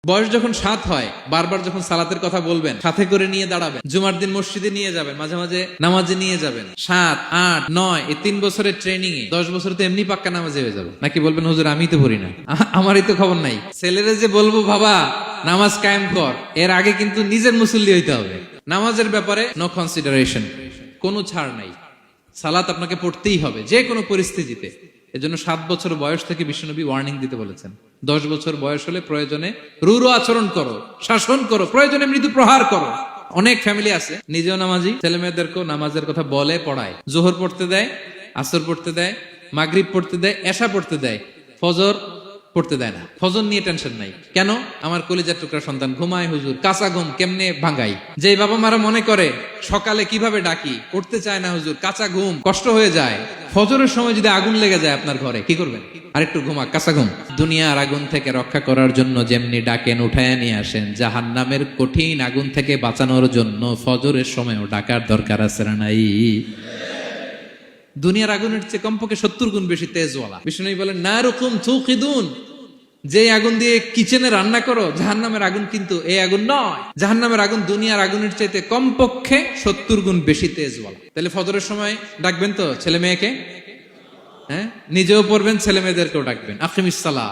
বয়স যখন 7 হয়, বারবার যখন সালাতের কথা বলবেন, সাথে করে নিয়ে দাঁড়াবেন, জুমার দিন মসজিদে নিয়ে যাবেন, মাঝে মাঝে নামাজে নিয়ে যাবেন। 7, 8, 9 এই 3 বছরের ট্রেনিং এ 10 বছর তো এমনি পাক্কা নামাজে হয়ে যাবে। নাকি বলবেন হুজুর আমি তো পড়ি না, আমারই তো খবর নাই। ছেলেরা যে বলবো বাবা নামাজ কায়েম কর, এর আগে কিন্তু নিজের মুসল্লি হইতে হবে। নামাজের ব্যাপারে নো কনসিডারেশন, কোনো ছাড় নাই। সালাত আপনাকে পড়তেই হবে যে কোনো পরিস্থিতিতে। এজন্য 7 বছর বয়স থেকে বিশ্বনবী ওয়ার্নিং দিতে বলেছেন। 10 বছর বয়স হলে প্রয়োজনে রূঢ় আচরণ করো, শাসন করো, প্রয়োজনে মৃদু প্রহার করো। অনেক ফ্যামিলি আছে নিজেও নামাজি, ছেলে মেয়েদেরকেও নামাজের কথা বলে পড়ায়। জোহর পড়তে দেয়, আসর পড়তে দেয়, মাগরিব পড়তে দেয়, এশা পড়তে দেয়, ফজর পড়তে দেয় না। ফজর নিয়ে টেনশন নাই। কেন? আমার কলিজার টুকরা সন্তান ঘুমায় হুজুর, কাঁচা ঘুম কেমনে ভাঙাই। যে বাবা মারা মনে করে সকালে কিভাবে ডাকি, উঠতে চায় না হুজুর, কাঁচা ঘুম কষ্ট হয়ে যায়। ফজরের সময় যদি আগুন লেগে যায় আপনার ঘরে, কি করবেন? আরেকটু ঘুমা, কাঁচা ঘুম। দুনিয়ার আগুন থেকে রক্ষা করার জন্য যেমনি ডাকেন, উঠায় নিয়ে আসেন, জাহান্নামের কঠিন আগুন থেকে বাঁচানোর জন্য ফজরের সময়ও ডাকার দরকার আছে না নাই? দুনিয়ার আগুনের চেয়ে কমপক্ষে 70 গুণ বেশি তেজওয়ালা। বিষ্ণু বলেন নারুকুম তুকিদুন, যে আগুন দিয়ে কিচেনে রান্না করো, জাহান্নামের আগুন কিন্তু এই আগুন নয়। জাহান্নামের আগুন দুনিয়ার আগুনের চাইতে কমপক্ষে 70 গুণ বেশি তেজওয়ালা। তাহলে ফজরের সময় ডাকবেন তো ছেলে মেয়েকে, হ্যাঁ নিজেও পড়বেন, ছেলে মেয়েদেরকেও ডাকবেন। আকিমিস সালাহ।